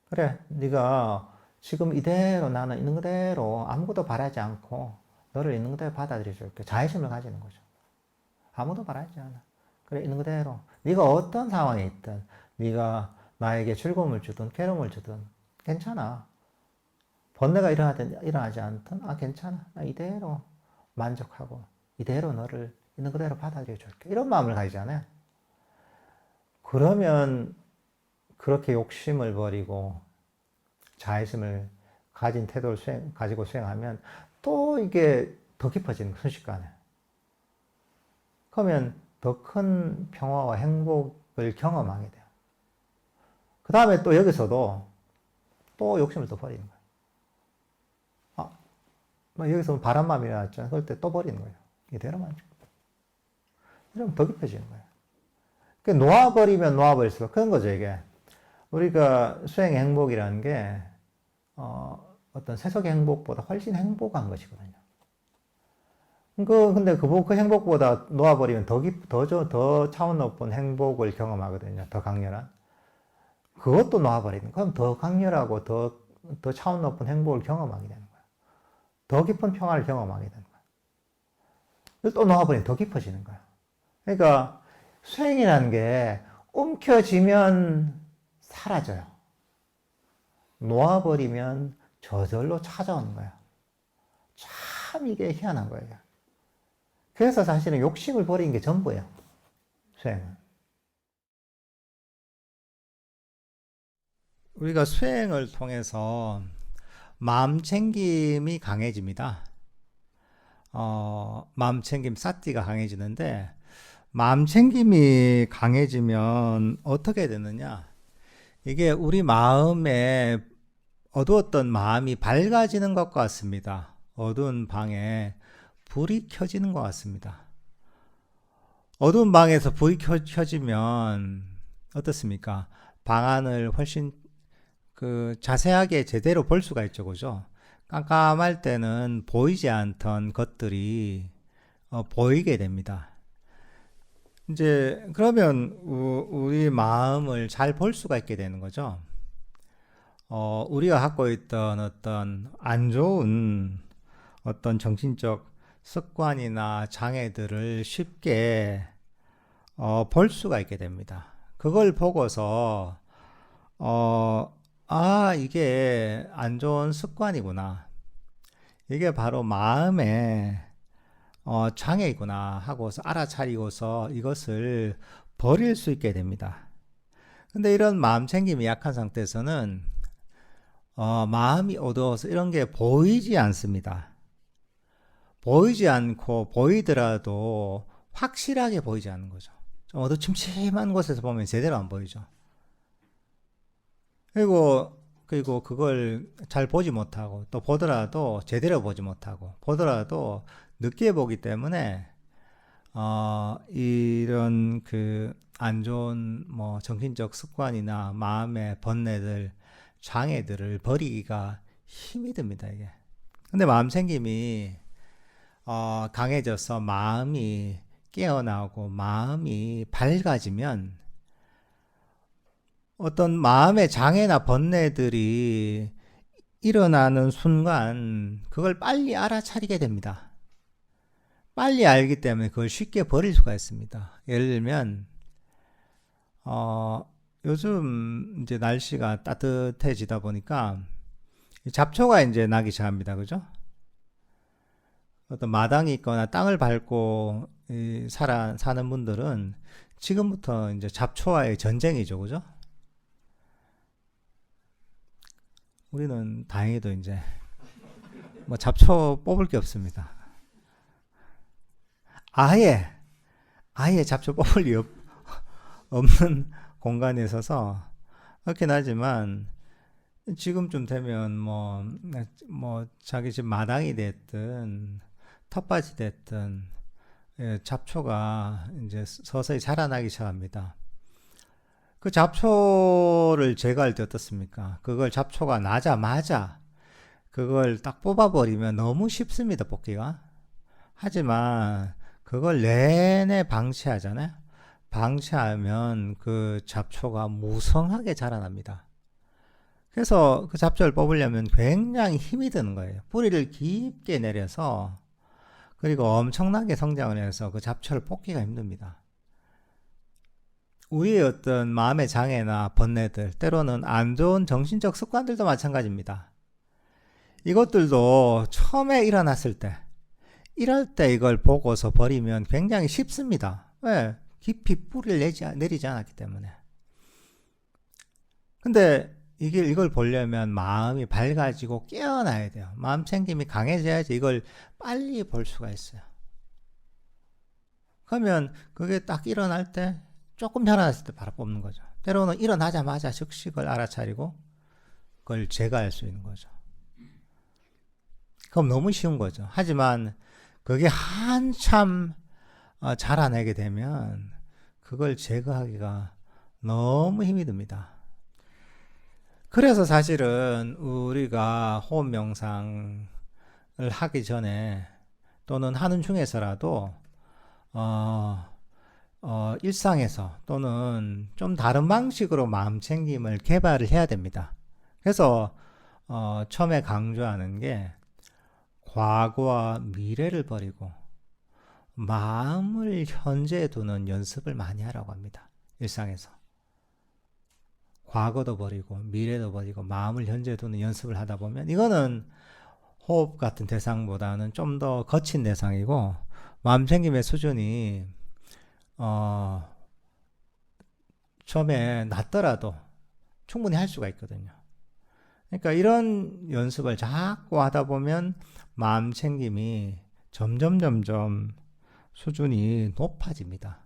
그래. 네가 지금 이대로 나는 있는 그대로 아무것도 바라지 않고 너를 있는 그대로 받아들여 줄게. 자의심을 가지는 거죠. 아무도 바라지 않아. 그래, 있는 그대로. 네가 어떤 상황에 있든, 네가 나에게 즐거움을 주든 괴로움을 주든 괜찮아. 번뇌가 일어나지 않든, 괜찮아. 나 이대로 만족하고, 이대로 너를 있는 그대로 받아들여 줄게. 이런 마음을 가지잖아요. 그러면 그렇게 욕심을 버리고 자애심을 가진 태도를 가지고 수행하면 또 이게 더 깊어지는 거예요, 순식간에. 그러면 더 큰 평화와 행복을 경험하게 돼요. 그 다음에 또 여기서도 또 욕심을 또 버리는 거예요. 여기서 바람마음이 일어났잖아요. 그럴 때 또 버리는 거예요. 이대로만. 이러면 더 깊어지는 거예요. 놓아버리면 놓아버릴수록 그런 거죠, 이게. 우리가 수행 행복이라는 게, 어떤 세속의 행복보다 훨씬 행복한 것이거든요. 근데 그 행복보다 놓아버리면 더 차원 높은 행복을 경험하거든요. 더 강렬한. 그것도 놓아버리는. 그럼 더 강렬하고 더 차원 높은 행복을 경험하게 되는 거예요. 더 깊은 평화를 경험하게 되는 거예요. 또 놓아버리면 더 깊어지는 거예요. 그러니까 수행이라는 게 움켜쥐면 사라져요. 놓아버리면 저절로 찾아오는 거예요. 참 이게 희한한 거예요. 그래서 사실은 욕심을 버리는 게 전부예요. 수행은. 우리가 수행을 통해서 마음 챙김이 강해집니다. 마음 챙김, 사티가 강해지는데, 마음 챙김이 강해지면 어떻게 되느냐? 이게 우리 마음에 어두웠던 마음이 밝아지는 것 같습니다. 어두운 방에 불이 켜지는 것 같습니다. 어두운 방에서 불이 켜지면 어떻습니까? 방안을 훨씬 자세하게 제대로 볼 수가 있죠, 그죠? 깜깜할 때는 보이지 않던 것들이 보이게 됩니다. 이제 그러면 우리 마음을 잘 볼 수가 있게 되는 거죠. 우리가 갖고 있던 어떤 안 좋은 어떤 정신적 습관이나 장애들을 쉽게 볼 수가 있게 됩니다. 그걸 보고서 이게 안 좋은 습관이구나. 이게 바로 마음의 장애이구나 하고서 알아차리고서 이것을 버릴 수 있게 됩니다. 근데 이런 마음 챙김이 약한 상태에서는 마음이 어두워서 이런 게 보이지 않습니다. 보이지 않고 보이더라도 확실하게 보이지 않는 거죠. 좀 어두침침한 곳에서 보면 제대로 안 보이죠. 그리고 그걸 잘 보지 못하고 또 보더라도 제대로 보지 못하고 보더라도 늦게 보기 때문에 이런 안 좋은 정신적 습관이나 마음의 번뇌들, 장애들을 버리기가 힘이 듭니다, 이게. 근데 마음 챙김이 강해져서 마음이 깨어나고 마음이 밝아지면 어떤 마음의 장애나 번뇌들이 일어나는 순간 그걸 빨리 알아차리게 됩니다. 빨리 알기 때문에 그걸 쉽게 버릴 수가 있습니다. 예를 들면 요즘 이제 날씨가 따뜻해지다 보니까 잡초가 이제 나기 시작합니다. 그죠? 어떤 마당이 있거나 땅을 밟고 사는 분들은 지금부터 이제 잡초와의 전쟁이죠. 그죠? 우리는 다행히도 이제 잡초 뽑을 게 없습니다. 아예 잡초 뽑을 리 없는 공간에 있어서 그렇긴 하지만 지금쯤 되면 자기 집 마당이 됐든 텃밭이 됐든 잡초가 이제 서서히 자라나기 시작합니다. 그 잡초를 제거할 때 어떻습니까? 그걸 잡초가 나자마자 그걸 딱 뽑아버리면 너무 쉽습니다, 뽑기가. 하지만 그걸 내내 방치하잖아요. 방치하면 그 잡초가 무성하게 자라납니다. 그래서 그 잡초를 뽑으려면 굉장히 힘이 드는 거예요. 뿌리를 깊게 내려서 그리고 엄청나게 성장을 해서 그 잡초를 뽑기가 힘듭니다. 우리의 어떤 마음의 장애나 번뇌들, 때로는 안 좋은 정신적 습관들도 마찬가지입니다. 이것들도 처음에 일어났을 때, 이럴 때 이걸 보고서 버리면 굉장히 쉽습니다. 왜? 깊이 뿌리를 내리지 않았기 때문에. 근데 이걸 보려면 마음이 밝아지고 깨어나야 돼요. 마음 챙김이 강해져야지 이걸 빨리 볼 수가 있어요. 그러면 그게 딱 일어날 때, 조금 일어났을 때 바로 뽑는 거죠. 때로는 일어나자마자 즉시 그걸 알아차리고 그걸 제거할 수 있는 거죠. 그럼 너무 쉬운 거죠. 하지만 그게 한참 자라내게 되면 그걸 제거하기가 너무 힘이 듭니다. 그래서 사실은 우리가 호흡 명상을 하기 전에 또는 하는 중에서라도 일상에서 또는 좀 다른 방식으로 마음 챙김을 개발을 해야 됩니다. 그래서 처음에 강조하는 게 과거와 미래를 버리고 마음을 현재에 두는 연습을 많이 하라고 합니다. 일상에서. 과거도 버리고 미래도 버리고 마음을 현재에 두는 연습을 하다 보면 이거는 호흡 같은 대상보다는 좀 더 거친 대상이고 마음 챙김의 수준이 처음에 낮더라도 충분히 할 수가 있거든요. 그러니까 이런 연습을 자꾸 하다 보면 마음 챙김이 점점 수준이 높아집니다.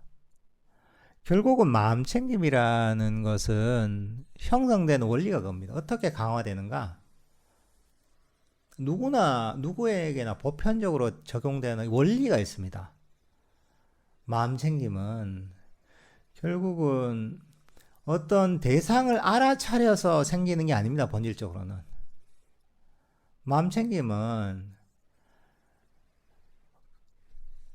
결국은 마음 챙김이라는 것은 형성되는 원리가 그겁니다. 어떻게 강화되는가? 누구에게나 보편적으로 적용되는 원리가 있습니다. 마음 챙김은 결국은 어떤 대상을 알아차려서 생기는 게 아닙니다. 본질적으로는. 마음 챙김은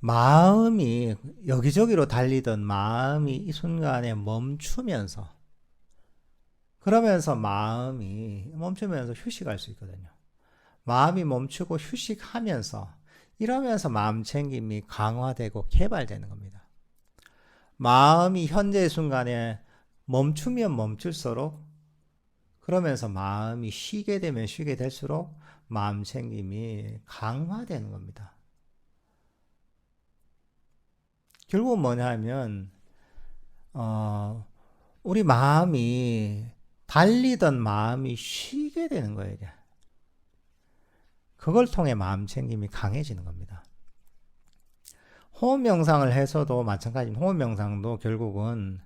마음이 여기저기로 달리던 마음이 이 순간에 멈추면서 그러면서 마음이 멈추면서 휴식할 수 있거든요. 마음이 멈추고 휴식하면서 이러면서 마음 챙김이 강화되고 개발되는 겁니다. 마음이 현재 순간에 멈추면 멈출수록 그러면서 마음이 쉬게 되면 쉬게 될수록 마음 챙김이 강화되는 겁니다. 결국은 뭐냐 하면 우리 마음이 달리던 마음이 쉬게 되는 거예요. 이게. 그걸 통해 마음 챙김이 강해지는 겁니다. 호흡 명상을 해서도 마찬가지입니다. 호흡 명상도 결국은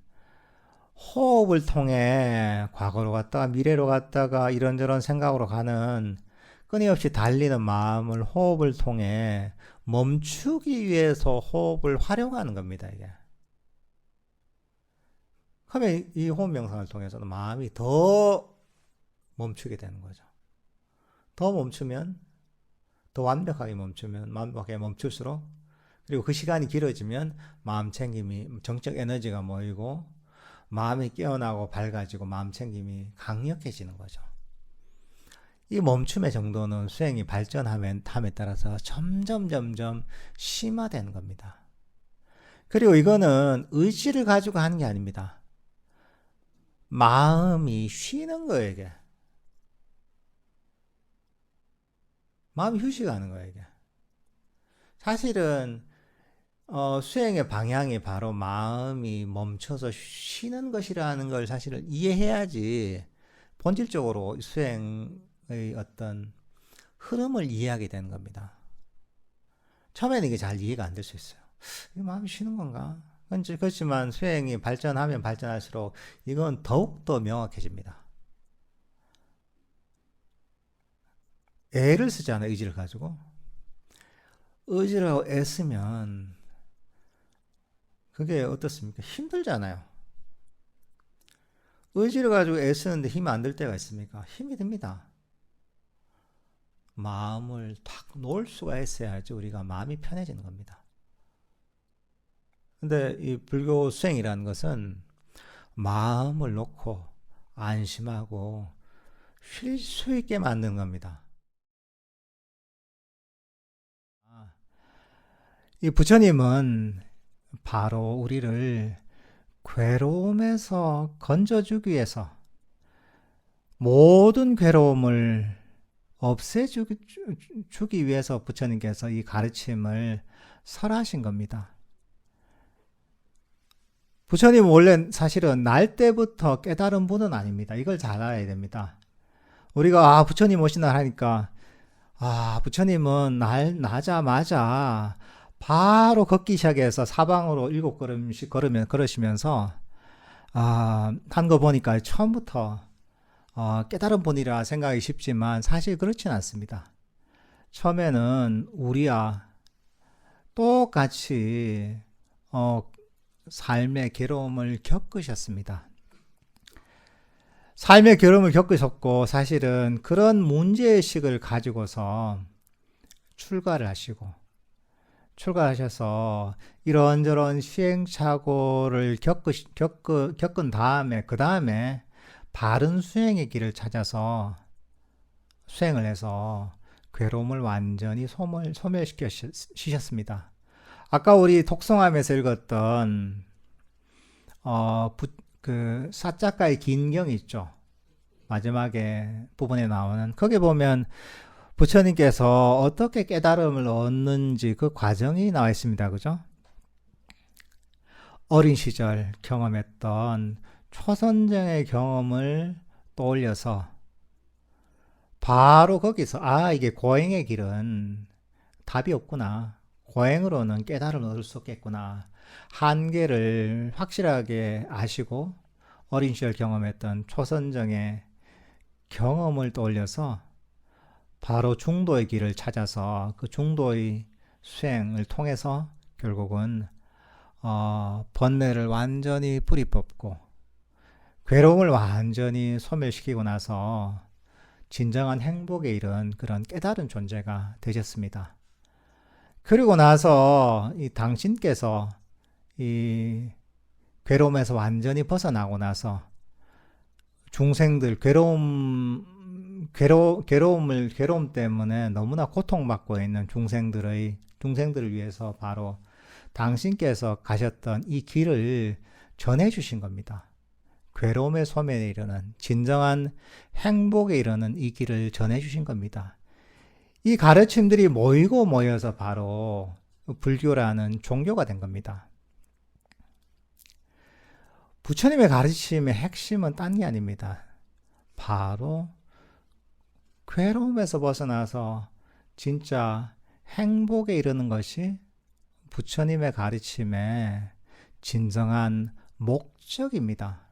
호흡을 통해 과거로 갔다가 미래로 갔다가 이런저런 생각으로 가는 끊임없이 달리는 마음을 호흡을 통해 멈추기 위해서 호흡을 활용하는 겁니다. 이게. 그러면 이 호흡 명상을 통해서도 마음이 더 멈추게 되는 거죠. 더 멈추면, 더 완벽하게 멈추면, 완벽하게 멈출수록, 그리고 그 시간이 길어지면 마음 챙김이, 정적 에너지가 모이고, 마음이 깨어나고 밝아지고 마음 챙김이 강력해지는 거죠. 이 멈춤의 정도는 수행이 발전함에 따라서 점점 심화되는 겁니다. 그리고 이거는 의지를 가지고 하는 게 아닙니다. 마음이 쉬는 거예요, 이게. 마음이 휴식하는 거예요, 이게. 사실은 수행의 방향이 바로 마음이 멈춰서 쉬는 것이라는 걸 사실은 이해해야지 본질적으로 수행의 어떤 흐름을 이해하게 되는 겁니다. 처음에는 이게 잘 이해가 안 될 수 있어요. 이 마음이 쉬는 건가? 그렇지만 수행이 발전하면 발전할수록 이건 더욱더 명확해집니다. 애를 쓰잖아요, 의지를 가지고. 의지를 하고 애쓰면 그게 어떻습니까? 힘들잖아요. 의지를 가지고 애쓰는데 힘이 안 들 때가 있습니까? 힘이 듭니다. 마음을 탁 놓을 수가 있어야지 우리가 마음이 편해지는 겁니다. 근데 이 불교 수행이라는 것은 마음을 놓고 안심하고 쉴 수 있게 만드는 겁니다. 이 부처님은 바로 우리를 괴로움에서 건져주기 위해서 모든 괴로움을 없애주기 위해서 부처님께서 이 가르침을 설하신 겁니다. 부처님은 원래 사실은 날 때부터 깨달은 분은 아닙니다. 이걸 잘 알아야 됩니다. 우리가 부처님 오시나 하니까 부처님은 나자마자 바로 걷기 시작해서 사방으로 7걸음씩 걸으시면서 한 거 보니까 처음부터 깨달은 분이라 생각이 쉽지만 사실 그렇진 않습니다. 처음에는 우리와 똑같이 삶의 괴로움을 겪으셨습니다. 삶의 괴로움을 겪으셨고 사실은 그런 문제의식을 가지고서 출가하셔서 이런저런 시행착오를 겪은 다음에 그 다음에 바른 수행의 길을 찾아서 수행을 해서 괴로움을 완전히 소멸시키셨습니다. 아까 우리 독송함에서 읽었던 그 사자가의 긴경이 있죠. 마지막에 부분에 나오는 거기 보면 부처님께서 어떻게 깨달음을 얻는지 그 과정이 나와 있습니다. 그죠? 어린 시절 경험했던 초선정의 경험을 떠올려서 바로 거기서 이게 고행의 길은 답이 없구나. 고행으로는 깨달음을 얻을 수 없겠구나. 한계를 확실하게 아시고 어린 시절 경험했던 초선정의 경험을 떠올려서 바로 중도의 길을 찾아서 그 중도의 수행을 통해서 결국은 번뇌를 완전히 뿌리 뽑고 괴로움을 완전히 소멸시키고 나서 진정한 행복에 이른 그런 깨달은 존재가 되셨습니다. 그리고 나서 이 당신께서 이 괴로움에서 완전히 벗어나고 나서 중생들 괴로움 때문에 너무나 고통받고 있는 중생들을 위해서 바로 당신께서 가셨던 이 길을 전해 주신 겁니다. 괴로움의 소멸에 이르는 진정한 행복에 이르는 이 길을 전해 주신 겁니다. 이 가르침들이 모여서 바로 불교라는 종교가 된 겁니다. 부처님의 가르침의 핵심은 딴 게 아닙니다. 바로 괴로움에서 벗어나서 진짜 행복에 이르는 것이 부처님의 가르침의 진정한 목적입니다.